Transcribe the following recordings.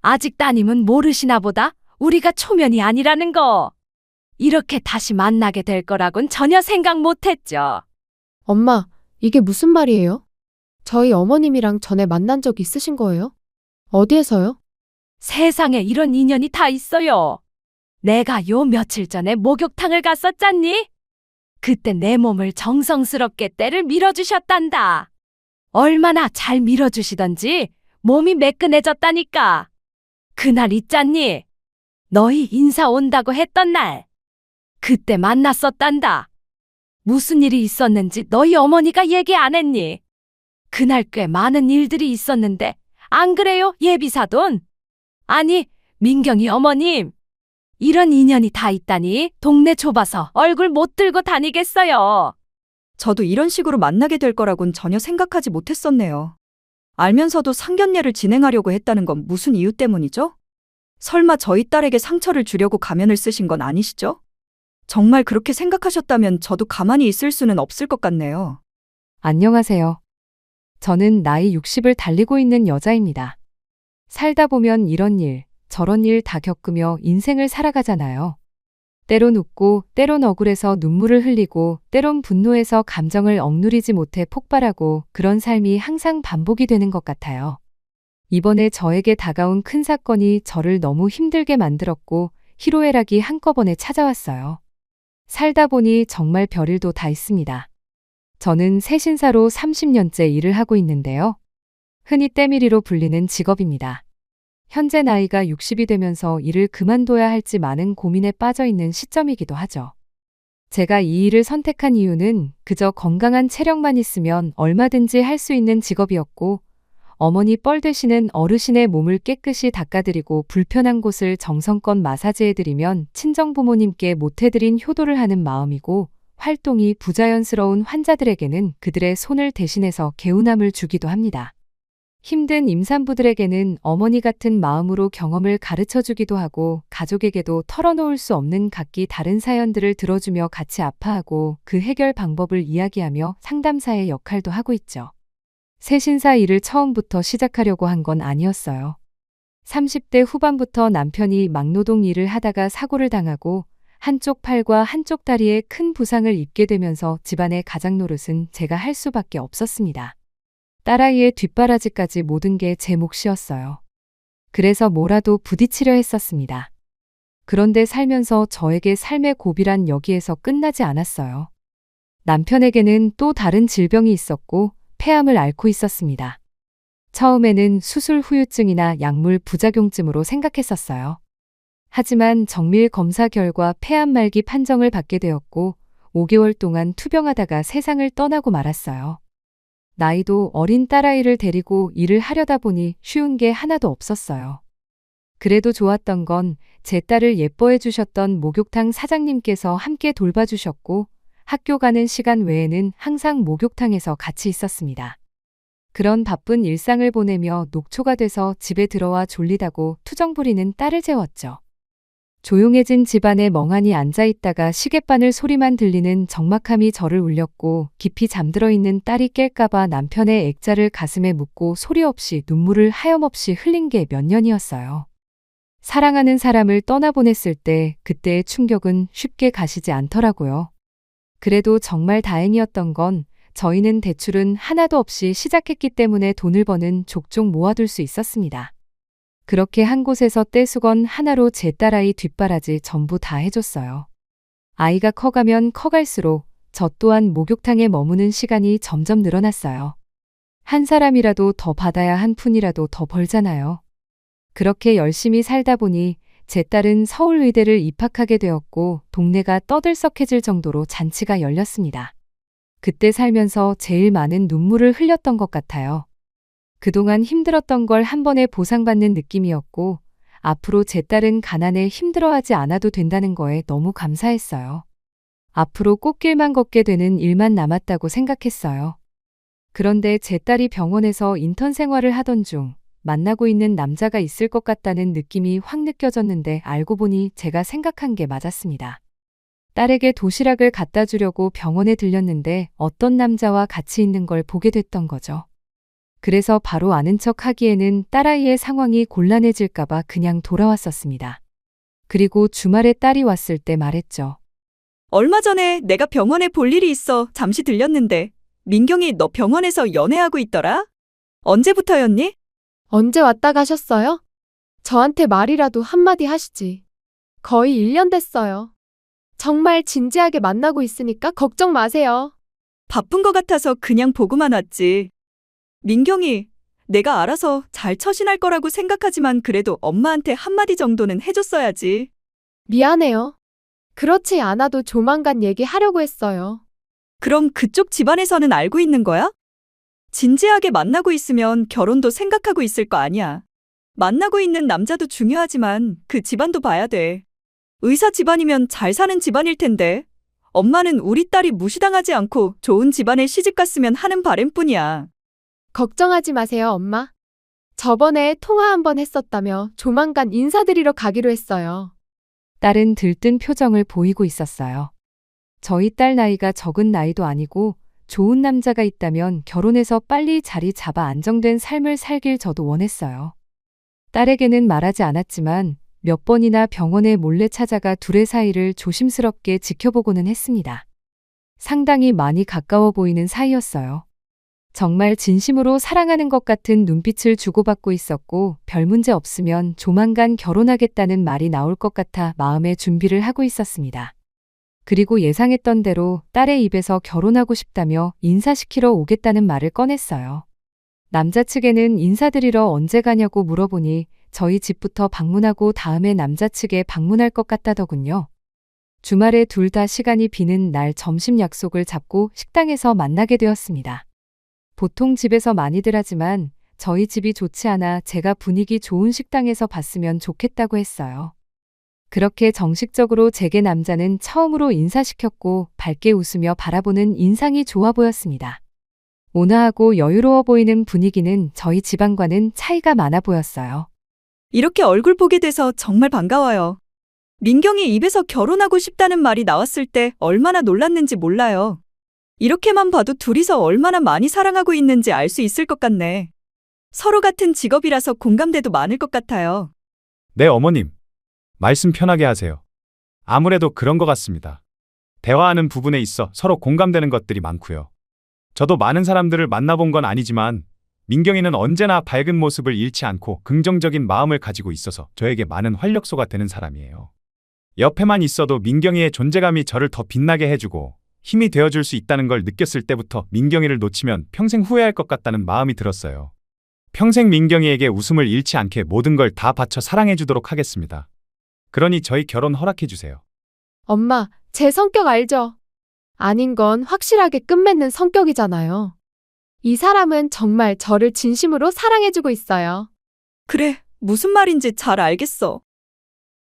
아직 따님은 모르시나 보다. 우리가 초면이 아니라는 거. 이렇게 다시 만나게 될 거라곤 전혀 생각 못했죠. 엄마, 이게 무슨 말이에요? 저희 어머님이랑 전에 만난 적 있으신 거예요? 어디에서요? 세상에 이런 인연이 다 있어요. 내가 요 며칠 전에 목욕탕을 갔었잖니? 그때 내 몸을 정성스럽게 때를 밀어주셨단다. 얼마나 잘 밀어주시던지 몸이 매끈해졌다니까. 그날 있잖니? 너희 인사 온다고 했던 날. 그때 만났었단다. 무슨 일이 있었는지 너희 어머니가 얘기 안 했니? 그날 꽤 많은 일들이 있었는데 안 그래요, 예비사돈? 아니, 민경이 어머님. 이런 인연이 다 있다니 동네 좁아서 얼굴 못 들고 다니겠어요. 저도 이런 식으로 만나게 될 거라곤 전혀 생각하지 못했었네요. 알면서도 상견례를 진행하려고 했다는 건 무슨 이유 때문이죠? 설마 저희 딸에게 상처를 주려고 가면을 쓰신 건 아니시죠? 정말 그렇게 생각하셨다면 저도 가만히 있을 수는 없을 것 같네요. 안녕하세요. 저는 나이 60을 달리고 있는 여자입니다. 살다 보면 이런 일, 저런 일 다 겪으며 인생을 살아가잖아요. 때론 웃고, 때론 억울해서 눈물을 흘리고, 때론 분노해서 감정을 억누르지 못해 폭발하고, 그런 삶이 항상 반복이 되는 것 같아요. 이번에 저에게 다가온 큰 사건이 저를 너무 힘들게 만들었고, 희로애락이 한꺼번에 찾아왔어요. 살다 보니 정말 별일도 다 있습니다. 저는 세신사로 30년째 일을 하고 있는데요. 흔히 때밀이로 불리는 직업입니다. 현재 나이가 60이 되면서 일을 그만둬야 할지 많은 고민에 빠져 있는 시점이기도 하죠. 제가 이 일을 선택한 이유는 그저 건강한 체력만 있으면 얼마든지 할 수 있는 직업이었고, 어머니 뻘 되시는 어르신의 몸을 깨끗이 닦아드리고 불편한 곳을 정성껏 마사지해드리면 친정부모님께 못해드린 효도를 하는 마음이고, 활동이 부자연스러운 환자들에게는 그들의 손을 대신해서 개운함을 주기도 합니다. 힘든 임산부들에게는 어머니 같은 마음으로 경험을 가르쳐주기도 하고, 가족에게도 털어놓을 수 없는 각기 다른 사연들을 들어주며 같이 아파하고 그 해결 방법을 이야기하며 상담사의 역할도 하고 있죠. 세신사 일을 처음부터 시작하려고 한 건 아니었어요. 30대 후반부터 남편이 막노동 일을 하다가 사고를 당하고 한쪽 팔과 한쪽 다리에 큰 부상을 입게 되면서 집안의 가장 노릇은 제가 할 수밖에 없었습니다. 딸아이의 뒷바라지까지 모든 게 제 몫이었어요. 그래서 뭐라도 부딪히려 했었습니다. 그런데 살면서 저에게 삶의 고비란 여기에서 끝나지 않았어요. 남편에게는 또 다른 질병이 있었고 폐암을 앓고 있었습니다. 처음에는 수술 후유증이나 약물 부작용쯤으로 생각했었어요. 하지만 정밀 검사 결과 폐암 말기 판정을 받게 되었고 5개월 동안 투병하다가 세상을 떠나고 말았어요. 나이도 어린 딸아이를 데리고 일을 하려다 보니 쉬운 게 하나도 없었어요. 그래도 좋았던 건 제 딸을 예뻐해 주셨던 목욕탕 사장님께서 함께 돌봐주셨고 학교 가는 시간 외에는 항상 목욕탕에서 같이 있었습니다. 그런 바쁜 일상을 보내며 녹초가 돼서 집에 들어와 졸리다고 투정 부리는 딸을 재웠죠. 조용해진 집안에 멍하니 앉아있다가 시계바늘 소리만 들리는 적막함이 저를 울렸고 깊이 잠들어 있는 딸이 깰까봐 남편의 액자를 가슴에 묻고 소리 없이 눈물을 하염없이 흘린 게 몇 년이었어요. 사랑하는 사람을 떠나보냈을 때 그때의 충격은 쉽게 가시지 않더라고요. 그래도 정말 다행이었던 건 저희는 대출은 하나도 없이 시작했기 때문에 돈을 버는 족족 모아둘 수 있었습니다. 그렇게 한 곳에서 떼수건 하나로 제 딸아이 뒷바라지 전부 다 해줬어요. 아이가 커가면 커갈수록 저 또한 목욕탕에 머무는 시간이 점점 늘어났어요. 한 사람이라도 더 받아야 한 푼이라도 더 벌잖아요. 그렇게 열심히 살다 보니 제 딸은 서울의대를 입학하게 되었고 동네가 떠들썩해질 정도로 잔치가 열렸습니다. 그때 살면서 제일 많은 눈물을 흘렸던 것 같아요. 그동안 힘들었던 걸 한 번에 보상받는 느낌이었고 앞으로 제 딸은 가난에 힘들어하지 않아도 된다는 거에 너무 감사했어요. 앞으로 꽃길만 걷게 되는 일만 남았다고 생각했어요. 그런데 제 딸이 병원에서 인턴 생활을 하던 중 만나고 있는 남자가 있을 것 같다는 느낌이 확 느껴졌는데 알고 보니 제가 생각한 게 맞았습니다. 딸에게 도시락을 갖다 주려고 병원에 들렸는데 어떤 남자와 같이 있는 걸 보게 됐던 거죠. 그래서 바로 아는 척 하기에는 딸아이의 상황이 곤란해질까봐 그냥 돌아왔었습니다. 그리고 주말에 딸이 왔을 때 말했죠. 얼마 전에 내가 병원에 볼 일이 있어 잠시 들렸는데 민경이 너 병원에서 연애하고 있더라? 언제부터였니? 언제 왔다 가셨어요? 저한테 말이라도 한마디 하시지. 거의 1년 됐어요. 정말 진지하게 만나고 있으니까 걱정 마세요. 바쁜 거 같아서 그냥 보고만 왔지. 민경이, 내가 알아서 잘 처신할 거라고 생각하지만 그래도 엄마한테 한마디 정도는 해줬어야지. 미안해요. 그렇지 않아도 조만간 얘기하려고 했어요. 그럼 그쪽 집안에서는 알고 있는 거야? 진지하게 만나고 있으면 결혼도 생각하고 있을 거 아니야. 만나고 있는 남자도 중요하지만 그 집안도 봐야 돼. 의사 집안이면 잘 사는 집안일 텐데. 엄마는 우리 딸이 무시당하지 않고 좋은 집안에 시집 갔으면 하는 바람뿐이야. 걱정하지 마세요, 엄마. 저번에 통화 한번 했었다며 조만간 인사드리러 가기로 했어요. 딸은 들뜬 표정을 보이고 있었어요. 저희 딸 나이가 적은 나이도 아니고 좋은 남자가 있다면 결혼해서 빨리 자리 잡아 안정된 삶을 살길 저도 원했어요. 딸에게는 말하지 않았지만 몇 번이나 병원에 몰래 찾아가 둘의 사이를 조심스럽게 지켜보고는 했습니다. 상당히 많이 가까워 보이는 사이였어요. 정말 진심으로 사랑하는 것 같은 눈빛을 주고받고 있었고 별 문제 없으면 조만간 결혼하겠다는 말이 나올 것 같아 마음의 준비를 하고 있었습니다. 그리고 예상했던 대로 딸의 입에서 결혼하고 싶다며 인사시키러 오겠다는 말을 꺼냈어요. 남자 측에는 인사드리러 언제 가냐고 물어보니 저희 집부터 방문하고 다음에 남자 측에 방문할 것 같다더군요. 주말에 둘 다 시간이 비는 날 점심 약속을 잡고 식당에서 만나게 되었습니다. 보통 집에서 많이들 하지만 저희 집이 좋지 않아 제가 분위기 좋은 식당에서 봤으면 좋겠다고 했어요. 그렇게 정식적으로 제게 남자는 처음으로 인사시켰고 밝게 웃으며 바라보는 인상이 좋아 보였습니다. 온화하고 여유로워 보이는 분위기는 저희 집안과는 차이가 많아 보였어요. 이렇게 얼굴 보게 돼서 정말 반가워요. 민경이 입에서 결혼하고 싶다는 말이 나왔을 때 얼마나 놀랐는지 몰라요. 이렇게만 봐도 둘이서 얼마나 많이 사랑하고 있는지 알 수 있을 것 같네. 서로 같은 직업이라서 공감대도 많을 것 같아요. 네, 어머님. 말씀 편하게 하세요. 아무래도 그런 것 같습니다. 대화하는 부분에 있어 서로 공감되는 것들이 많고요. 저도 많은 사람들을 만나본 건 아니지만 민경이는 언제나 밝은 모습을 잃지 않고 긍정적인 마음을 가지고 있어서 저에게 많은 활력소가 되는 사람이에요. 옆에만 있어도 민경이의 존재감이 저를 더 빛나게 해주고 힘이 되어줄 수 있다는 걸 느꼈을 때부터 민경이를 놓치면 평생 후회할 것 같다는 마음이 들었어요. 평생 민경이에게 웃음을 잃지 않게 모든 걸 다 바쳐 사랑해주도록 하겠습니다. 그러니 저희 결혼 허락해주세요. 엄마, 제 성격 알죠? 아닌 건 확실하게 끝맺는 성격이잖아요. 이 사람은 정말 저를 진심으로 사랑해주고 있어요. 그래, 무슨 말인지 잘 알겠어.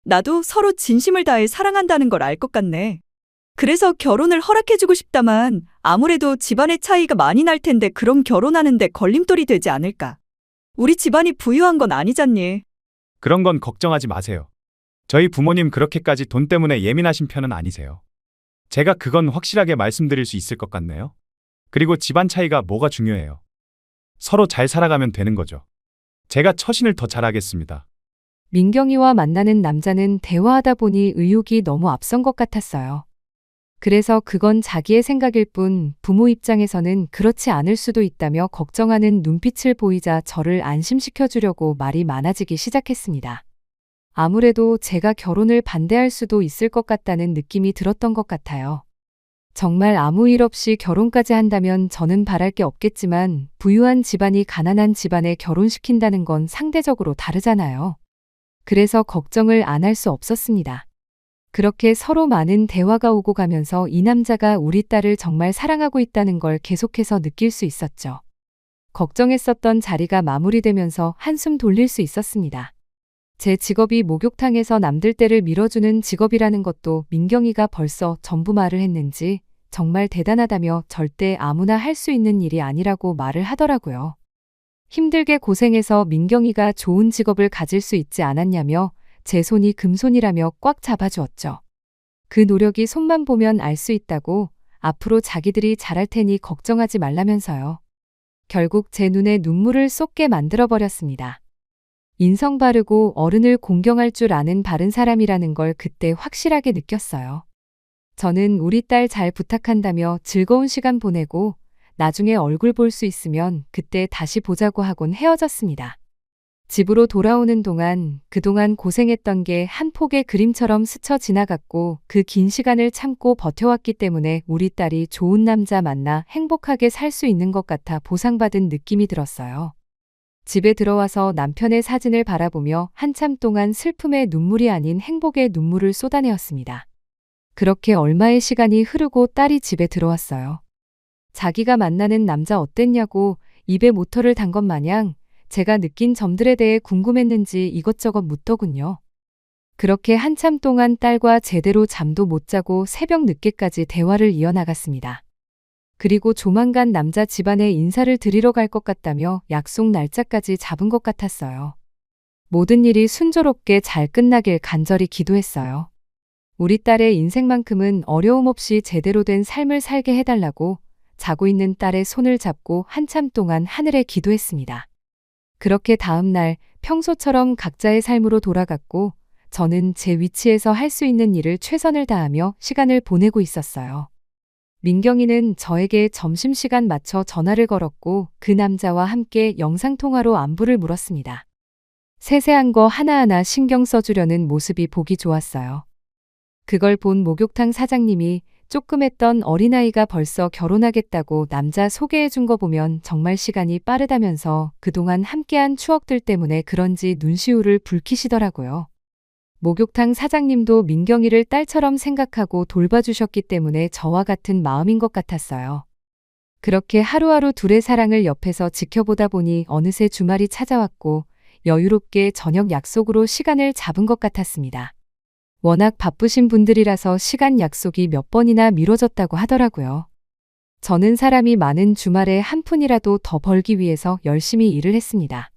나도 서로 진심을 다해 사랑한다는 걸 알 것 같네. 그래서 결혼을 허락해주고 싶다만 아무래도 집안의 차이가 많이 날 텐데 그럼 결혼하는데 걸림돌이 되지 않을까. 우리 집안이 부유한 건 아니잖니. 그런 건 걱정하지 마세요. 저희 부모님 그렇게까지 돈 때문에 예민하신 편은 아니세요. 제가 그건 확실하게 말씀드릴 수 있을 것 같네요. 그리고 집안 차이가 뭐가 중요해요. 서로 잘 살아가면 되는 거죠. 제가 처신을 더 잘하겠습니다. 민경이와 만나는 남자는 대화하다 보니 의욕이 너무 앞선 것 같았어요. 그래서 그건 자기의 생각일 뿐 부모 입장에서는 그렇지 않을 수도 있다며 걱정하는 눈빛을 보이자 저를 안심시켜 주려고 말이 많아지기 시작했습니다. 아무래도 제가 결혼을 반대할 수도 있을 것 같다는 느낌이 들었던 것 같아요. 정말 아무 일 없이 결혼까지 한다면 저는 바랄 게 없겠지만 부유한 집안이 가난한 집안에 결혼시킨다는 건 상대적으로 다르잖아요. 그래서 걱정을 안 할 수 없었습니다. 그렇게 서로 많은 대화가 오고 가면서 이 남자가 우리 딸을 정말 사랑하고 있다는 걸 계속해서 느낄 수 있었죠. 걱정했었던 자리가 마무리되면서 한숨 돌릴 수 있었습니다. 제 직업이 목욕탕에서 남들 때를 밀어주는 직업이라는 것도 민경이가 벌써 전부 말을 했는지 정말 대단하다며 절대 아무나 할 수 있는 일이 아니라고 말을 하더라고요. 힘들게 고생해서 민경이가 좋은 직업을 가질 수 있지 않았냐며 제 손이 금손이라며 꽉 잡아주었죠. 그 노력이 손만 보면 알 수 있다고 앞으로 자기들이 잘할 테니 걱정하지 말라면서요. 결국 제 눈에 눈물을 쏟게 만들어버렸습니다. 인성 바르고 어른을 공경할 줄 아는 바른 사람이라는 걸 그때 확실하게 느꼈어요. 저는 우리 딸 잘 부탁한다며 즐거운 시간 보내고 나중에 얼굴 볼 수 있으면 그때 다시 보자고 하곤 헤어졌습니다. 집으로 돌아오는 동안 그동안 고생했던 게 한 폭의 그림처럼 스쳐 지나갔고 그 긴 시간을 참고 버텨왔기 때문에 우리 딸이 좋은 남자 만나 행복하게 살 수 있는 것 같아 보상받은 느낌이 들었어요. 집에 들어와서 남편의 사진을 바라보며 한참 동안 슬픔의 눈물이 아닌 행복의 눈물을 쏟아내었습니다. 그렇게 얼마의 시간이 흐르고 딸이 집에 들어왔어요. 자기가 만나는 남자 어땠냐고 입에 모터를 단 것 마냥 제가 느낀 점들에 대해 궁금했는지 이것저것 묻더군요. 그렇게 한참 동안 딸과 제대로 잠도 못 자고 새벽 늦게까지 대화를 이어나갔습니다. 그리고 조만간 남자 집안에 인사를 드리러 갈 것 같다며 약속 날짜까지 잡은 것 같았어요. 모든 일이 순조롭게 잘 끝나길 간절히 기도했어요. 우리 딸의 인생만큼은 어려움 없이 제대로 된 삶을 살게 해달라고 자고 있는 딸의 손을 잡고 한참 동안 하늘에 기도했습니다. 그렇게 다음 날 평소처럼 각자의 삶으로 돌아갔고 저는 제 위치에서 할 수 있는 일을 최선을 다하며 시간을 보내고 있었어요. 민경이는 저에게 점심시간 맞춰 전화를 걸었고 그 남자와 함께 영상통화로 안부를 물었습니다. 세세한 거 하나하나 신경 써주려는 모습이 보기 좋았어요. 그걸 본 목욕탕 사장님이 쪼끔했던 어린아이가 벌써 결혼하겠다고 남자 소개해준 거 보면 정말 시간이 빠르다면서 그동안 함께한 추억들 때문에 그런지 눈시울을 붉히시더라고요. 목욕탕 사장님도 민경이를 딸처럼 생각하고 돌봐주셨기 때문에 저와 같은 마음인 것 같았어요. 그렇게 하루하루 둘의 사랑을 옆에서 지켜보다 보니 어느새 주말이 찾아왔고 여유롭게 저녁 약속으로 시간을 잡은 것 같았습니다. 워낙 바쁘신 분들이라서 시간 약속이 몇 번이나 미뤄졌다고 하더라고요. 저는 사람이 많은 주말에 한 푼이라도 더 벌기 위해서 열심히 일을 했습니다.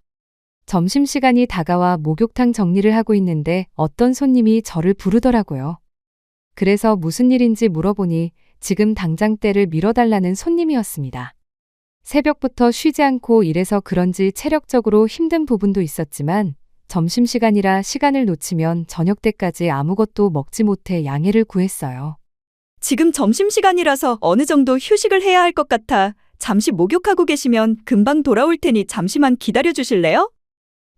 점심시간이 다가와 목욕탕 정리를 하고 있는데 어떤 손님이 저를 부르더라고요. 그래서 무슨 일인지 물어보니 지금 당장 때를 밀어달라는 손님이었습니다. 새벽부터 쉬지 않고 일해서 그런지 체력적으로 힘든 부분도 있었지만 점심시간이라 시간을 놓치면 저녁 때까지 아무것도 먹지 못해 양해를 구했어요. 지금 점심시간이라서 어느 정도 휴식을 해야 할 것 같아 잠시 목욕하고 계시면 금방 돌아올 테니 잠시만 기다려 주실래요?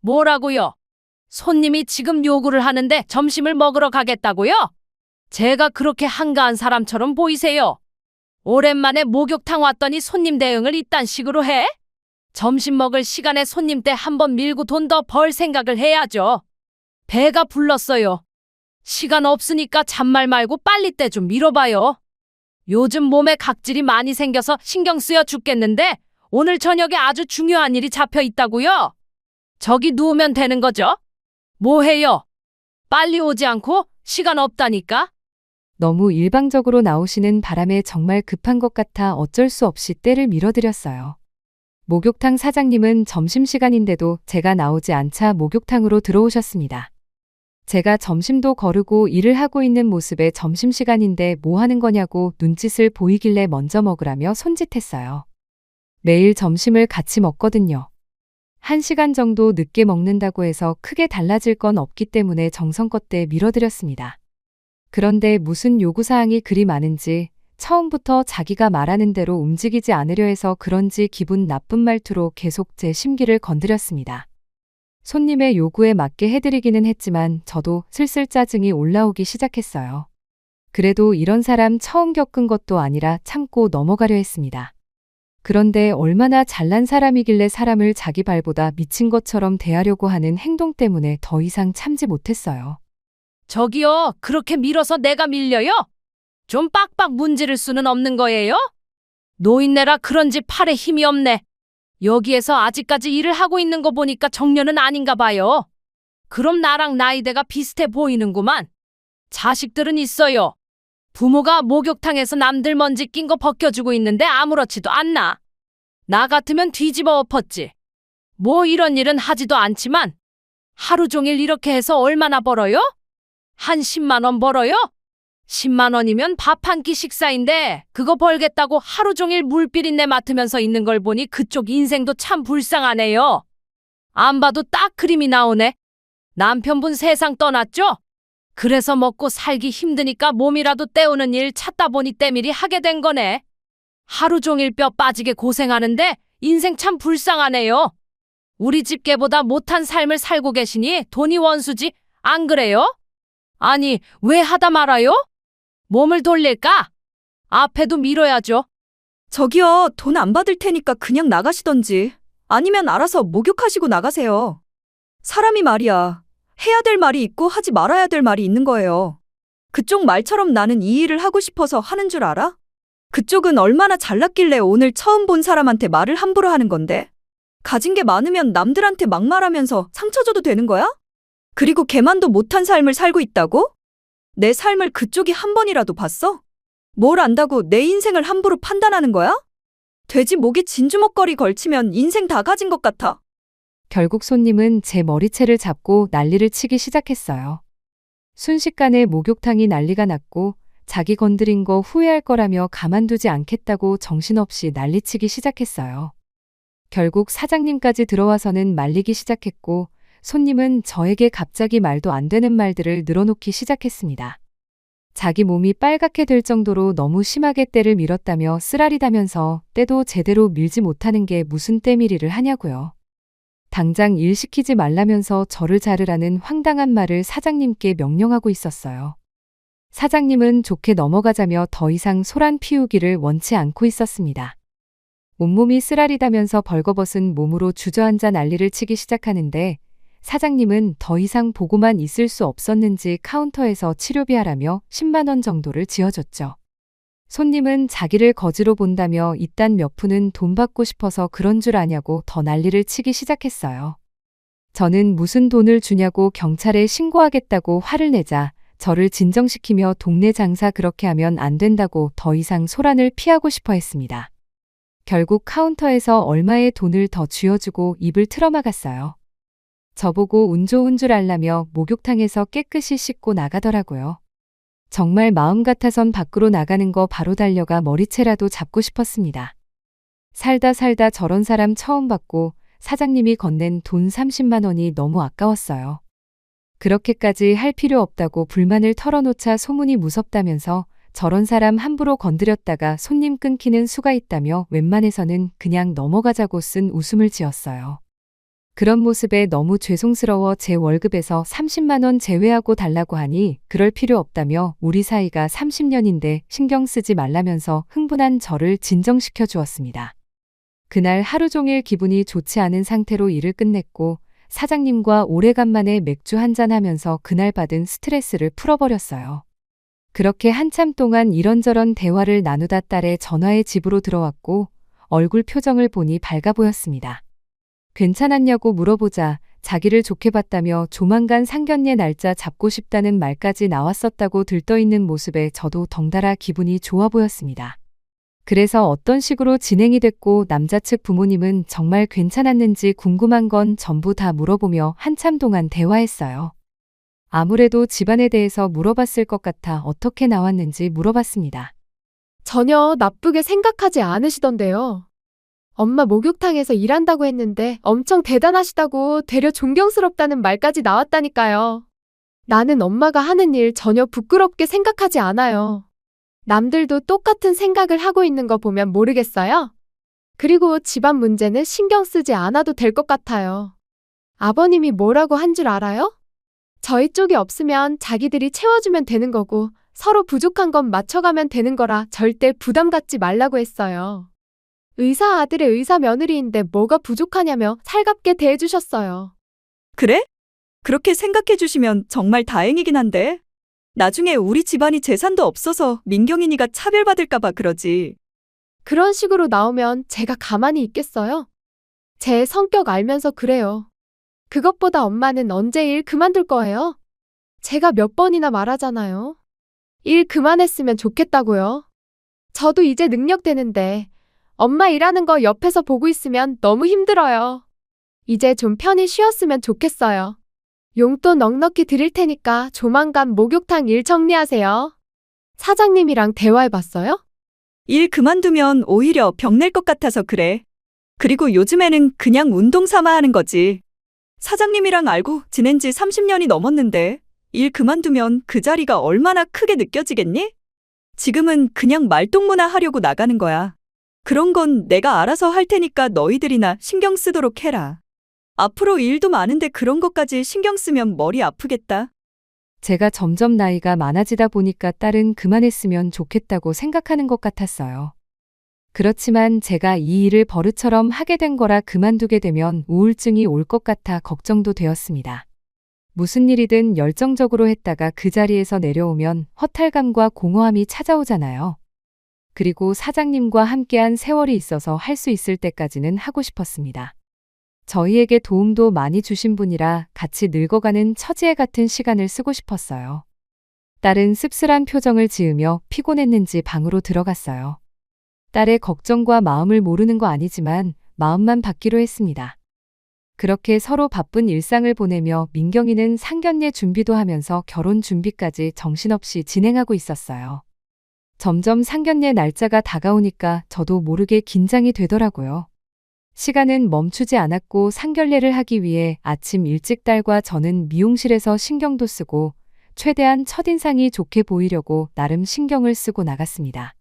뭐라고요? 손님이 지금 요구를 하는데 점심을 먹으러 가겠다고요? 제가 그렇게 한가한 사람처럼 보이세요? 오랜만에 목욕탕 왔더니 손님 대응을 이딴 식으로 해? 점심 먹을 시간에 손님 때 한번 밀고 돈 더 벌 생각을 해야죠. 배가 불렀어요. 시간 없으니까 잔말 말고 빨리 때 좀 밀어봐요. 요즘 몸에 각질이 많이 생겨서 신경 쓰여 죽겠는데 오늘 저녁에 아주 중요한 일이 잡혀 있다고요. 저기 누우면 되는 거죠? 뭐 해요? 빨리 오지 않고 시간 없다니까? 너무 일방적으로 나오시는 바람에 정말 급한 것 같아 어쩔 수 없이 때를 밀어드렸어요. 목욕탕 사장님은 점심시간인데도 제가 나오지 않자 목욕탕으로 들어오셨습니다. 제가 점심도 거르고 일을 하고 있는 모습에 점심시간인데 뭐 하는 거냐고 눈짓을 보이길래 먼저 먹으라며 손짓했어요. 매일 점심을 같이 먹거든요. 1시간 정도 늦게 먹는다고 해서 크게 달라질 건 없기 때문에 정성껏 때 밀어드렸습니다. 그런데 무슨 요구사항이 그리 많은지 처음부터 자기가 말하는 대로 움직이지 않으려 해서 그런지 기분 나쁜 말투로 계속 제 심기를 건드렸습니다. 손님의 요구에 맞게 해드리기는 했지만 저도 슬슬 짜증이 올라오기 시작했어요. 그래도 이런 사람 처음 겪은 것도 아니라 참고 넘어가려 했습니다. 그런데 얼마나 잘난 사람이길래 사람을 자기 발보다 미친 것처럼 대하려고 하는 행동 때문에 더 이상 참지 못했어요. 저기요, 그렇게 밀어서 내가 밀려요? 좀 빡빡 문지를 수는 없는 거예요? 노인네라 그런지 팔에 힘이 없네. 여기에서 아직까지 일을 하고 있는 거 보니까 정년은 아닌가 봐요. 그럼 나랑 나이대가 비슷해 보이는구만. 자식들은 있어요. 부모가 목욕탕에서 남들 먼지 낀 거 벗겨주고 있는데 아무렇지도 않나. 나 같으면 뒤집어 엎었지. 뭐 이런 일은 하지도 않지만 하루 종일 이렇게 해서 얼마나 벌어요? 한 10만 원 벌어요? 10만 원이면 밥 한 끼 식사인데 그거 벌겠다고 하루 종일 물비린내 맡으면서 있는 걸 보니 그쪽 인생도 참 불쌍하네요. 안 봐도 딱 그림이 나오네. 남편분 세상 떠났죠? 그래서 먹고 살기 힘드니까 몸이라도 때우는 일 찾다 보니 때밀이 하게 된 거네. 하루 종일 뼈 빠지게 고생하는데 인생 참 불쌍하네요. 우리 집 개보다 못한 삶을 살고 계시니 돈이 원수지, 안 그래요? 아니, 왜 하다 말아요? 몸을 돌릴까? 앞에도 밀어야죠. 저기요, 돈 안 받을 테니까 그냥 나가시던지. 아니면 알아서 목욕하시고 나가세요. 사람이 말이야. 해야 될 말이 있고 하지 말아야 될 말이 있는 거예요. 그쪽 말처럼 나는 이 일을 하고 싶어서 하는 줄 알아? 그쪽은 얼마나 잘났길래 오늘 처음 본 사람한테 말을 함부로 하는 건데? 가진 게 많으면 남들한테 막말하면서 상처 줘도 되는 거야? 그리고 걔만도 못한 삶을 살고 있다고? 내 삶을 그쪽이 한 번이라도 봤어? 뭘 안다고 내 인생을 함부로 판단하는 거야? 돼지 목에 진주먹거리 걸치면 인생 다 가진 것 같아. 결국 손님은 제 머리채를 잡고 난리를 치기 시작했어요. 순식간에 목욕탕이 난리가 났고 자기 건드린 거 후회할 거라며 가만두지 않겠다고 정신없이 난리치기 시작했어요. 결국 사장님까지 들어와서는 말리기 시작했고 손님은 저에게 갑자기 말도 안 되는 말들을 늘어놓기 시작했습니다. 자기 몸이 빨갛게 될 정도로 너무 심하게 때를 밀었다며 쓰라리다면서 때도 제대로 밀지 못하는 게 무슨 때밀이를 하냐고요. 당장 일 시키지 말라면서 저를 자르라는 황당한 말을 사장님께 명령하고 있었어요. 사장님은 좋게 넘어가자며 더 이상 소란 피우기를 원치 않고 있었습니다. 온몸이 쓰라리다면서 벌거벗은 몸으로 주저앉아 난리를 치기 시작하는데 사장님은 더 이상 보고만 있을 수 없었는지 카운터에서 치료비하라며 10만 원 정도를 지어줬죠. 손님은 자기를 거지로 본다며 이딴 몇 푼은 돈 받고 싶어서 그런 줄 아냐고 더 난리를 치기 시작했어요. 저는 무슨 돈을 주냐고 경찰에 신고하겠다고 화를 내자 저를 진정시키며 동네 장사 그렇게 하면 안 된다고 더 이상 소란을 피하고 싶어 했습니다. 결국 카운터에서 얼마의 돈을 더 쥐어주고 입을 틀어막았어요. 저보고 운 좋은 줄 알라며 목욕탕에서 깨끗이 씻고 나가더라고요. 정말 마음 같아선 밖으로 나가는 거 바로 달려가 머리채라도 잡고 싶었습니다. 살다 저런 사람 처음 봤고 사장님이 건넨 돈 30만 원이 너무 아까웠어요. 그렇게까지 할 필요 없다고 불만을 털어놓자 소문이 무섭다면서 저런 사람 함부로 건드렸다가 손님 끊기는 수가 있다며 웬만해서는 그냥 넘어가자고 쓴 웃음을 지었어요. 그런 모습에 너무 죄송스러워 제 월급에서 30만 원 제외하고 달라고 하니 그럴 필요 없다며 우리 사이가 30년인데 신경 쓰지 말라면서 흥분한 저를 진정시켜 주었습니다. 그날 하루 종일 기분이 좋지 않은 상태로 일을 끝냈고 사장님과 오래간만에 맥주 한잔 하면서 그날 받은 스트레스를 풀어버렸어요. 그렇게 한참 동안 이런저런 대화를 나누다 딸의 전화에 집으로 들어왔고 얼굴 표정을 보니 밝아 보였습니다. 괜찮았냐고 물어보자 자기를 좋게 봤다며 조만간 상견례 날짜 잡고 싶다는 말까지 나왔었다고 들떠있는 모습에 저도 덩달아 기분이 좋아 보였습니다. 그래서 어떤 식으로 진행이 됐고 남자 측 부모님은 정말 괜찮았는지 궁금한 건 전부 다 물어보며 한참 동안 대화했어요. 아무래도 집안에 대해서 물어봤을 것 같아 어떻게 나왔는지 물어봤습니다. 전혀 나쁘게 생각하지 않으시던데요. 엄마 목욕탕에서 일한다고 했는데 엄청 대단하시다고 되려 존경스럽다는 말까지 나왔다니까요. 나는 엄마가 하는 일 전혀 부끄럽게 생각하지 않아요. 남들도 똑같은 생각을 하고 있는 거 보면 모르겠어요? 그리고 집안 문제는 신경 쓰지 않아도 될 것 같아요. 아버님이 뭐라고 한 줄 알아요? 저희 쪽이 없으면 자기들이 채워주면 되는 거고 서로 부족한 건 맞춰가면 되는 거라 절대 부담 갖지 말라고 했어요. 의사 아들의 의사 며느리인데 뭐가 부족하냐며 살갑게 대해주셨어요. 그래? 그렇게 생각해 주시면 정말 다행이긴 한데. 나중에 우리 집안이 재산도 없어서 민경이니가 차별받을까 봐 그러지. 그런 식으로 나오면 제가 가만히 있겠어요? 제 성격 알면서 그래요. 그것보다 엄마는 언제 일 그만둘 거예요? 제가 몇 번이나 말하잖아요. 일 그만했으면 좋겠다고요. 저도 이제 능력 되는데 엄마 일하는 거 옆에서 보고 있으면 너무 힘들어요. 이제 좀 편히 쉬었으면 좋겠어요. 용돈 넉넉히 드릴 테니까 조만간 목욕탕 일 정리하세요. 사장님이랑 대화해봤어요? 일 그만두면 오히려 병낼 것 같아서 그래. 그리고 요즘에는 그냥 운동 삼아 하는 거지. 사장님이랑 알고 지낸 지 30년이 넘었는데 일 그만두면 그 자리가 얼마나 크게 느껴지겠니? 지금은 그냥 말동무나 하려고 나가는 거야. 그런 건 내가 알아서 할 테니까 너희들이나 신경 쓰도록 해라. 앞으로 일도 많은데 그런 것까지 신경 쓰면 머리 아프겠다. 제가 점점 나이가 많아지다 보니까 딸은 그만했으면 좋겠다고 생각하는 것 같았어요. 그렇지만 제가 이 일을 버릇처럼 하게 된 거라 그만두게 되면 우울증이 올 것 같아 걱정도 되었습니다. 무슨 일이든 열정적으로 했다가 그 자리에서 내려오면 허탈감과 공허함이 찾아오잖아요. 그리고 사장님과 함께한 세월이 있어서 할 수 있을 때까지는 하고 싶었습니다. 저희에게 도움도 많이 주신 분이라 같이 늙어가는 처지에 같은 시간을 쓰고 싶었어요. 딸은 씁쓸한 표정을 지으며 피곤했는지 방으로 들어갔어요. 딸의 걱정과 마음을 모르는 거 아니지만 마음만 받기로 했습니다. 그렇게 서로 바쁜 일상을 보내며 민경이는 상견례 준비도 하면서 결혼 준비까지 정신없이 진행하고 있었어요. 점점 상견례 날짜가 다가오니까 저도 모르게 긴장이 되더라고요. 시간은 멈추지 않았고 상견례를 하기 위해 아침 일찍 딸과 저는 미용실에서 신경도 쓰고 최대한 첫인상이 좋게 보이려고 나름 신경을 쓰고 나갔습니다.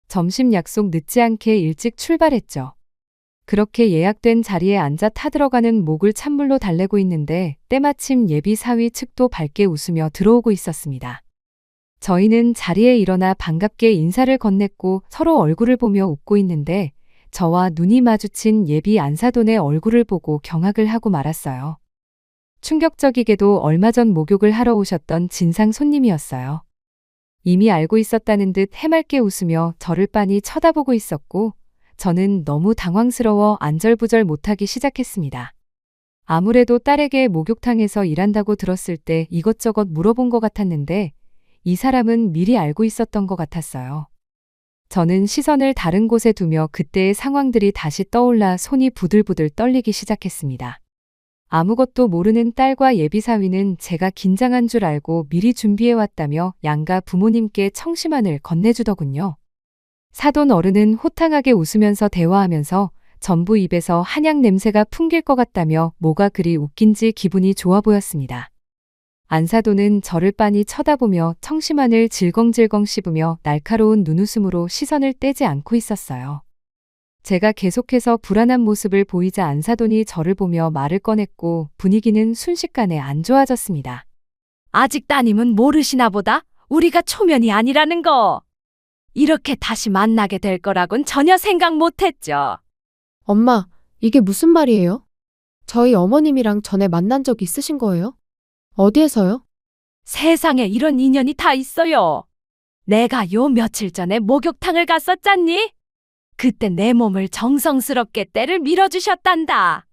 점심 약속 늦지 않게 일찍 출발했죠. 그렇게 예약된 자리에 앉아 타들어가는 목을 찬물로 달래고 있는데 때마침 예비 사위 측도 밝게 웃으며 들어오고 있었습니다. 저희는 자리에 일어나 반갑게 인사를 건넸고 서로 얼굴을 보며 웃고 있는데 저와 눈이 마주친 예비 안사돈의 얼굴을 보고 경악을 하고 말았어요. 충격적이게도 얼마 전 목욕을 하러 오셨던 진상 손님이었어요. 이미 알고 있었다는 듯 해맑게 웃으며 저를 빤히 쳐다보고 있었고 저는 너무 당황스러워 안절부절 못하기 시작했습니다. 아무래도 딸에게 목욕탕에서 일한다고 들었을 때 이것저것 물어본 것 같았는데 이 사람은 미리 알고 있었던 것 같았어요. 저는 시선을 다른 곳에 두며 그때의 상황들이 다시 떠올라 손이 부들부들 떨리기 시작했습니다. 아무것도 모르는 딸과 예비사위는 제가 긴장한 줄 알고 미리 준비해왔다며 양가 부모님께 청심환을 건네주더군요. 사돈 어른은 호탕하게 웃으면서 대화하면서 전부 입에서 한약 냄새가 풍길 것 같다며 뭐가 그리 웃긴지 기분이 좋아 보였습니다. 안사돈은 저를 빤히 쳐다보며 청심환을 질겅질겅 씹으며 날카로운 눈웃음으로 시선을 떼지 않고 있었어요. 제가 계속해서 불안한 모습을 보이자 안사돈이 저를 보며 말을 꺼냈고 분위기는 순식간에 안 좋아졌습니다. 아직 따님은 모르시나 보다. 우리가 초면이 아니라는 거. 이렇게 다시 만나게 될 거라곤 전혀 생각 못했죠. 엄마, 이게 무슨 말이에요? 저희 어머님이랑 전에 만난 적 있으신 거예요? 어디에서요? 세상에 이런 인연이 다 있어요. 내가 요 며칠 전에 목욕탕을 갔었잖니? 그때 내 몸을 정성스럽게 때를 밀어주셨단다.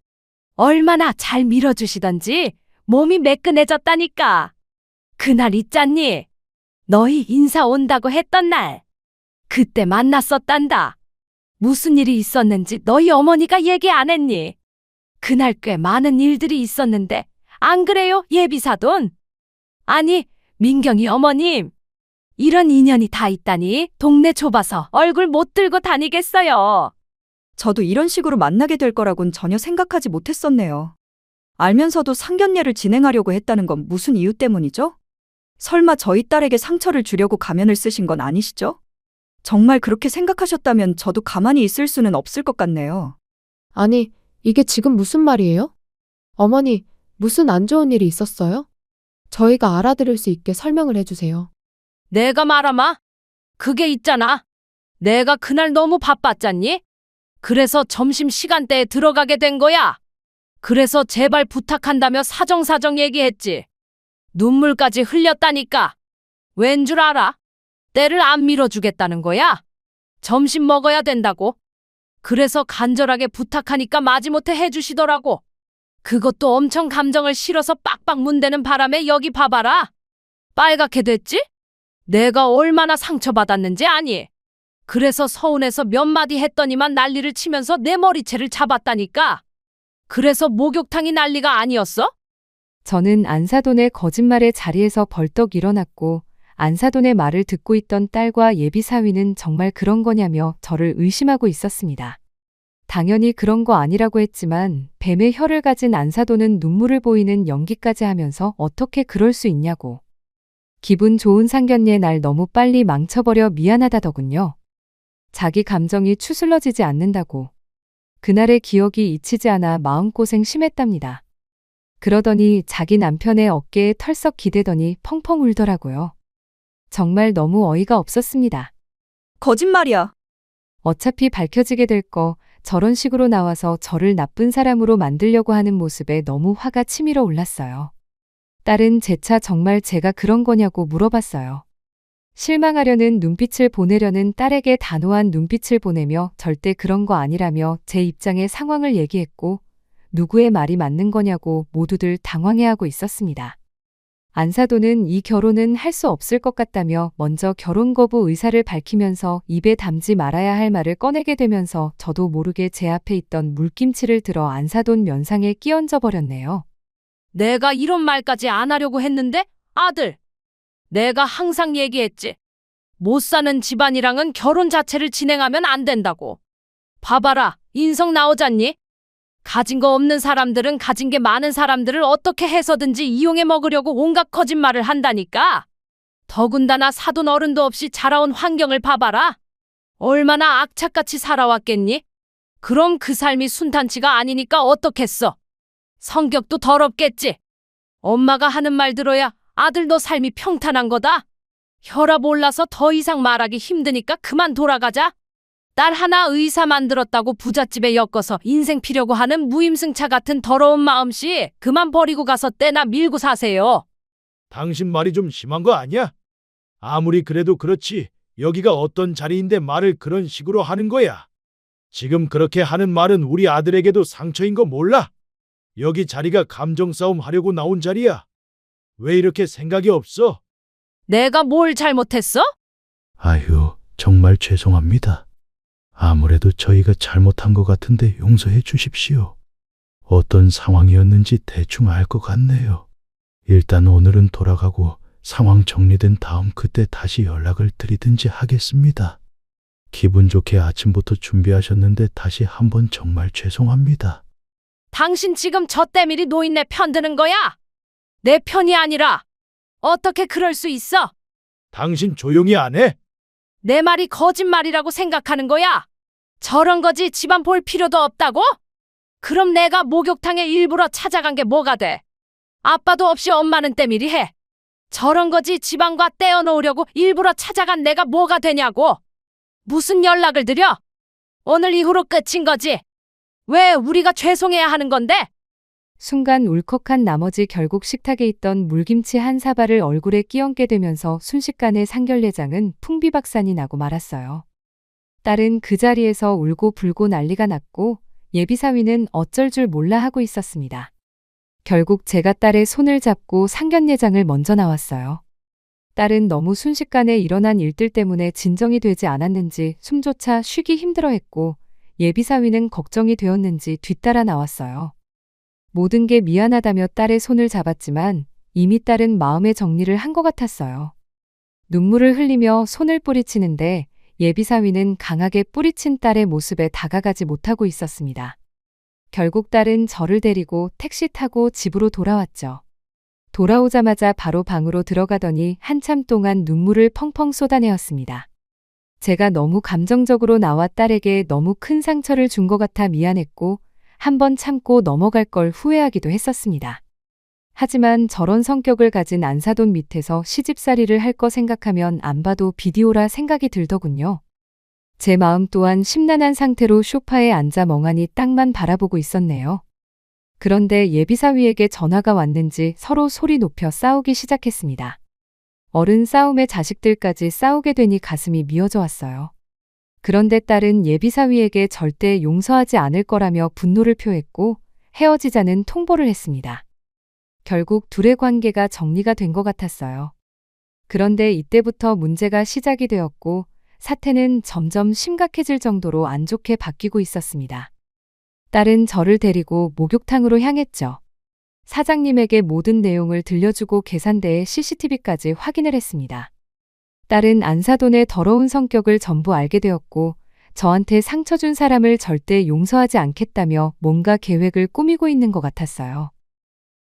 얼마나 잘 밀어주시던지 몸이 매끈해졌다니까. 그날 있잖니? 너희 인사 온다고 했던 날. 그때 만났었단다. 무슨 일이 있었는지 너희 어머니가 얘기 안 했니? 그날 꽤 많은 일들이 있었는데 안 그래요, 예비사돈? 아니, 민경이 어머님. 이런 인연이 다 있다니 동네 좁아서 얼굴 못 들고 다니겠어요. 저도 이런 식으로 만나게 될 거라곤 전혀 생각하지 못했었네요. 알면서도 상견례를 진행하려고 했다는 건 무슨 이유 때문이죠? 설마 저희 딸에게 상처를 주려고 가면을 쓰신 건 아니시죠? 정말 그렇게 생각하셨다면 저도 가만히 있을 수는 없을 것 같네요. 아니, 이게 지금 무슨 말이에요? 어머니, 무슨 안 좋은 일이 있었어요? 저희가 알아들을 수 있게 설명을 해주세요. 내가 말하마? 그게 있잖아. 내가 그날 너무 바빴잖니? 그래서 점심시간대에 들어가게 된 거야. 그래서 제발 부탁한다며 사정사정 얘기했지. 눈물까지 흘렸다니까. 왠 줄 알아? 때를 안 밀어주겠다는 거야. 점심 먹어야 된다고. 그래서 간절하게 부탁하니까 마지못해 해주시더라고. 그것도 엄청 감정을 실어서 빡빡 문대는 바람에 여기 봐봐라. 빨갛게 됐지? 내가 얼마나 상처받았는지 아니? 그래서 서운해서 몇 마디 했더니만 난리를 치면서 내 머리채를 잡았다니까. 그래서 목욕탕이 난리가 아니었어? 저는 안사돈의 거짓말에 자리에서 벌떡 일어났고 안사돈의 말을 듣고 있던 딸과 예비 사위는 정말 그런 거냐며 저를 의심하고 있었습니다. 당연히 그런 거 아니라고 했지만 뱀의 혀를 가진 안사돈은 눈물을 보이는 연기까지 하면서 어떻게 그럴 수 있냐고. 기분 좋은 상견례 날 너무 빨리 망쳐버려 미안하다더군요. 자기 감정이 추슬러지지 않는다고. 그날의 기억이 잊히지 않아 마음고생 심했답니다. 그러더니 자기 남편의 어깨에 털썩 기대더니 펑펑 울더라고요. 정말 너무 어이가 없었습니다. 거짓말이야. 어차피 밝혀지게 될 거 저런 식으로 나와서 저를 나쁜 사람으로 만들려고 하는 모습에 너무 화가 치밀어 올랐어요. 딸은 재차 정말 제가 그런 거냐고 물어봤어요. 실망하려는 눈빛을 보내려는 딸에게 단호한 눈빛을 보내며 절대 그런 거 아니라며 제 입장의 상황을 얘기했고 누구의 말이 맞는 거냐고 모두들 당황해하고 있었습니다. 안사돈은 이 결혼은 할 수 없을 것 같다며 먼저 결혼 거부 의사를 밝히면서 입에 담지 말아야 할 말을 꺼내게 되면서 저도 모르게 제 앞에 있던 물김치를 들어 안사돈 면상에 끼얹어 버렸네요. 내가 이런 말까지 안 하려고 했는데 아들. 내가 항상 얘기했지. 못 사는 집안이랑은 결혼 자체를 진행하면 안 된다고. 봐봐라, 인성 나오잖니? 가진 거 없는 사람들은 가진 게 많은 사람들을 어떻게 해서든지 이용해 먹으려고 온갖 거짓말을 한다니까. 더군다나 사돈 어른도 없이 자라온 환경을 봐봐라. 얼마나 악착같이 살아왔겠니? 그럼 그 삶이 순탄치가 아니니까 어떻겠어. 성격도 더럽겠지. 엄마가 하는 말 들어야 아들도 삶이 평탄한 거다. 혈압 올라서 더 이상 말하기 힘드니까 그만 돌아가자. 딸 하나 의사 만들었다고 부잣집에 엮어서 인생 피려고 하는 무임승차 같은 더러운 마음씨 그만 버리고 가서 때나 밀고 사세요. 당신 말이 좀 심한 거 아니야? 아무리 그래도 그렇지. 여기가 어떤 자리인데 말을 그런 식으로 하는 거야. 지금 그렇게 하는 말은 우리 아들에게도 상처인 거 몰라? 여기 자리가 감정 싸움 하려고 나온 자리야. 왜 이렇게 생각이 없어? 내가 뭘 잘못했어? 아휴, 정말 죄송합니다. 아무래도 저희가 잘못한 것 같은데 용서해 주십시오. 어떤 상황이었는지 대충 알 것 같네요. 일단 오늘은 돌아가고 상황 정리된 다음 그때 다시 연락을 드리든지 하겠습니다. 기분 좋게 아침부터 준비하셨는데 다시 한번 정말 죄송합니다. 당신 지금 저 때밀이 노인네 편드는 거야? 내 편이 아니라. 어떻게 그럴 수 있어? 당신 조용히 안 해? 내 말이 거짓말이라고 생각하는 거야? 저런 거지 집안 볼 필요도 없다고? 그럼 내가 목욕탕에 일부러 찾아간 게 뭐가 돼? 아빠도 없이 엄마는 때밀이 해. 저런 거지 집안과 떼어놓으려고 일부러 찾아간 내가 뭐가 되냐고. 무슨 연락을 드려? 오늘 이후로 끝인 거지. 왜 우리가 죄송해야 하는 건데? 순간 울컥한 나머지 결국 식탁에 있던 물김치 한 사발을 얼굴에 끼얹게 되면서 순식간에 상견례장은 풍비박산이 나고 말았어요. 딸은 그 자리에서 울고 불고 난리가 났고 예비사위는 어쩔 줄 몰라 하고 있었습니다. 결국 제가 딸의 손을 잡고 상견례장을 먼저 나왔어요. 딸은 너무 순식간에 일어난 일들 때문에 진정이 되지 않았는지 숨조차 쉬기 힘들어했고 예비사위는 걱정이 되었는지 뒤따라 나왔어요. 모든 게 미안하다며 딸의 손을 잡았지만 이미 딸은 마음의 정리를 한 것 같았어요. 눈물을 흘리며 손을 뿌리치는데 예비사위는 강하게 뿌리친 딸의 모습에 다가가지 못하고 있었습니다. 결국 딸은 저를 데리고 택시 타고 집으로 돌아왔죠. 돌아오자마자 바로 방으로 들어가더니 한참 동안 눈물을 펑펑 쏟아내었습니다. 제가 너무 감정적으로 나와 딸에게 너무 큰 상처를 준 것 같아 미안했고 한번 참고 넘어갈 걸 후회하기도 했었습니다. 하지만 저런 성격을 가진 안사돈 밑에서 시집살이를 할 거 생각하면 안 봐도 비디오라 생각이 들더군요. 제 마음 또한 심란한 상태로 소파에 앉아 멍하니 땅만 바라보고 있었네요. 그런데 예비사위에게 전화가 왔는지 서로 소리 높여 싸우기 시작했습니다. 어른 싸움에 자식들까지 싸우게 되니 가슴이 미어져 왔어요. 그런데 딸은 예비사위에게 절대 용서하지 않을 거라며 분노를 표했고 헤어지자는 통보를 했습니다. 결국 둘의 관계가 정리가 된 것 같았어요. 그런데 이때부터 문제가 시작이 되었고 사태는 점점 심각해질 정도로 안 좋게 바뀌고 있었습니다. 딸은 저를 데리고 목욕탕으로 향했죠. 사장님에게 모든 내용을 들려주고 계산대에 CCTV까지 확인을 했습니다. 딸은 안사돈의 더러운 성격을 전부 알게 되었고 저한테 상처 준 사람을 절대 용서하지 않겠다며 뭔가 계획을 꾸미고 있는 것 같았어요.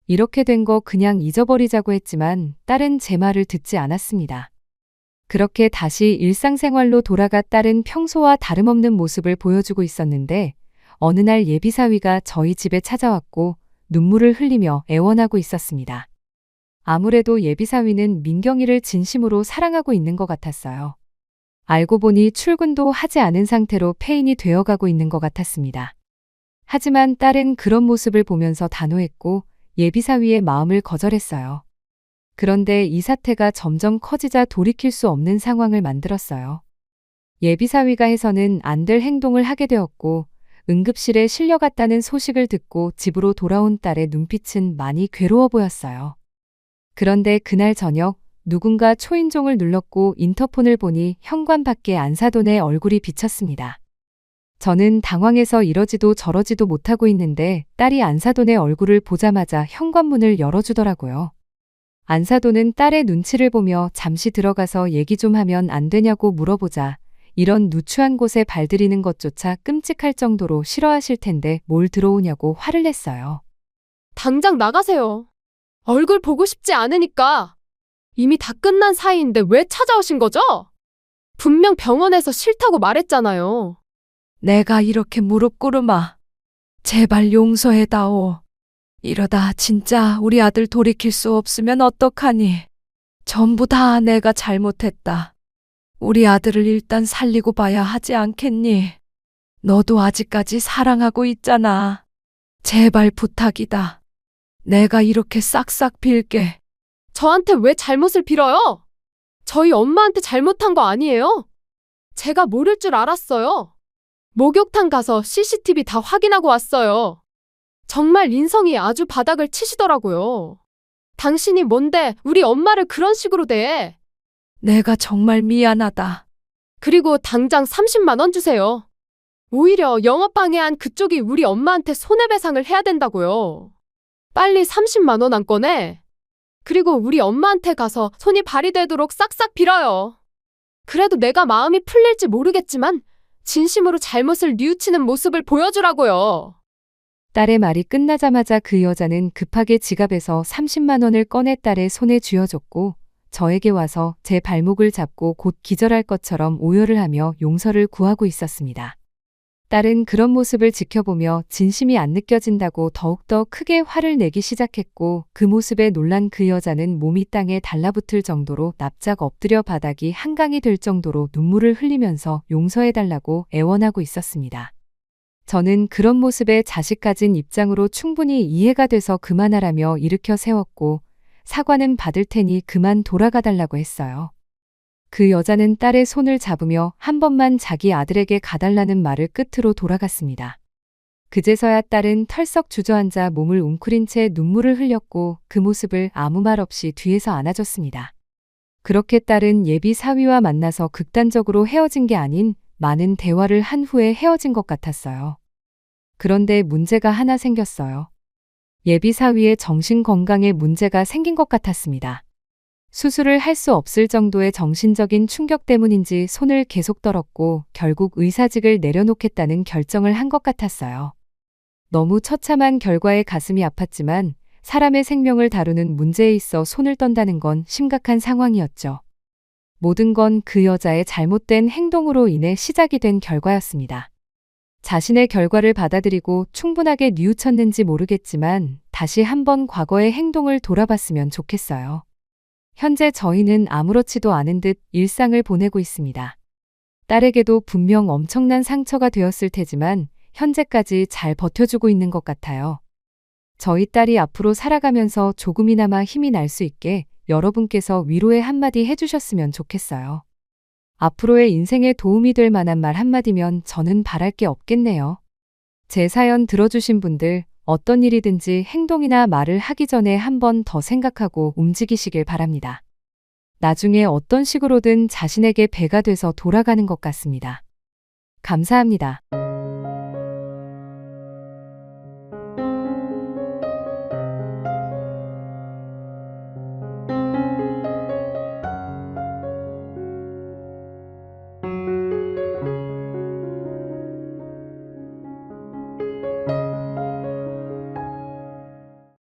이렇게 된 거 그냥 잊어버리자고 했지만 딸은 제 말을 듣지 않았습니다. 그렇게 다시 일상생활로 돌아가 딸은 평소와 다름없는 모습을 보여주고 있었는데 어느 날 예비사위가 저희 집에 찾아왔고 눈물을 흘리며 애원하고 있었습니다. 아무래도 예비사위는 민경이를 진심으로 사랑하고 있는 것 같았어요. 알고 보니 출근도 하지 않은 상태로 폐인이 되어가고 있는 것 같았습니다. 하지만 딸은 그런 모습을 보면서 단호했고 예비사위의 마음을 거절했어요. 그런데 이 사태가 점점 커지자 돌이킬 수 없는 상황을 만들었어요. 예비사위가 해서는 안 될 행동을 하게 되었고 응급실에 실려갔다는 소식을 듣고 집으로 돌아온 딸의 눈빛은 많이 괴로워 보였어요. 그런데 그날 저녁 누군가 초인종을 눌렀고 인터폰을 보니 현관 밖에 안사돈의 얼굴이 비쳤습니다. 저는 당황해서 이러지도 저러지도 못하고 있는데 딸이 안사돈의 얼굴을 보자마자 현관문을 열어주더라고요. 안사돈은 딸의 눈치를 보며 잠시 들어가서 얘기 좀 하면 안 되냐고 물어보자 이런 누추한 곳에 발들이는 것조차 끔찍할 정도로 싫어하실 텐데 뭘 들어오냐고 화를 냈어요. 당장 나가세요. 얼굴 보고 싶지 않으니까. 이미 다 끝난 사이인데 왜 찾아오신 거죠? 분명 병원에서 싫다고 말했잖아요. 내가 이렇게 무릎 꿇으마. 제발 용서해다오. 이러다 진짜 우리 아들 돌이킬 수 없으면 어떡하니? 전부 다 내가 잘못했다. 우리 아들을 일단 살리고 봐야 하지 않겠니? 너도 아직까지 사랑하고 있잖아. 제발 부탁이다. 내가 이렇게 싹싹 빌게. 저한테 왜 잘못을 빌어요? 저희 엄마한테 잘못한 거 아니에요? 제가 모를 줄 알았어요. 목욕탕 가서 CCTV 다 확인하고 왔어요. 정말 인성이 아주 바닥을 치시더라고요. 당신이 뭔데 우리 엄마를 그런 식으로 대해? 내가 정말 미안하다. 그리고 당장 30만 원 주세요. 오히려 영업방해한 그쪽이 우리 엄마한테 손해배상을 해야 된다고요. 빨리 30만 원 안 꺼내. 그리고 우리 엄마한테 가서 손이 발휘되도록 싹싹 빌어요. 그래도 내가 마음이 풀릴지 모르겠지만 진심으로 잘못을 뉘우치는 모습을 보여주라고요. 딸의 말이 끝나자마자 그 여자는 급하게 지갑에서 30만 원을 꺼내 딸의 손에 쥐어줬고 저에게 와서 제 발목을 잡고 곧 기절할 것처럼 오열을 하며 용서를 구하고 있었습니다. 딸은 그런 모습을 지켜보며 진심이 안 느껴진다고 더욱더 크게 화를 내기 시작했고 그 모습에 놀란 그 여자는 몸이 땅에 달라붙을 정도로 납작 엎드려 바닥이 한강이 될 정도로 눈물을 흘리면서 용서해달라고 애원하고 있었습니다. 저는 그런 모습에 자식 가진 입장으로 충분히 이해가 돼서 그만하라며 일으켜 세웠고 사과는 받을 테니 그만 돌아가달라고 했어요. 그 여자는 딸의 손을 잡으며 한 번만 자기 아들에게 가달라는 말을 끝으로 돌아갔습니다. 그제서야 딸은 털썩 주저앉아 몸을 웅크린 채 눈물을 흘렸고 그 모습을 아무 말 없이 뒤에서 안아줬습니다. 그렇게 딸은 예비 사위와 만나서 극단적으로 헤어진 게 아닌 많은 대화를 한 후에 헤어진 것 같았어요. 그런데 문제가 하나 생겼어요. 예비 사위의 정신 건강에 문제가 생긴 것 같았습니다. 수술을 할 수 없을 정도의 정신적인 충격 때문인지 손을 계속 떨었고 결국 의사직을 내려놓겠다는 결정을 한 것 같았어요. 너무 처참한 결과에 가슴이 아팠지만 사람의 생명을 다루는 문제에 있어 손을 떤다는 건 심각한 상황이었죠. 모든 건 그 여자의 잘못된 행동으로 인해 시작이 된 결과였습니다. 자신의 결과를 받아들이고 충분하게 뉘우쳤는지 모르겠지만 다시 한번 과거의 행동을 돌아봤으면 좋겠어요. 현재 저희는 아무렇지도 않은 듯 일상을 보내고 있습니다. 딸에게도 분명 엄청난 상처가 되었을 테지만 현재까지 잘 버텨주고 있는 것 같아요. 저희 딸이 앞으로 살아가면서 조금이나마 힘이 날 수 있게 여러분께서 위로의 한마디 해주셨으면 좋겠어요. 앞으로의 인생에 도움이 될 만한 말 한마디면 저는 바랄 게 없겠네요. 제 사연 들어주신 분들 어떤 일이든지 행동이나 말을 하기 전에 한 번 더 생각하고 움직이시길 바랍니다. 나중에 어떤 식으로든 자신에게 배가 돼서 돌아가는 것 같습니다. 감사합니다.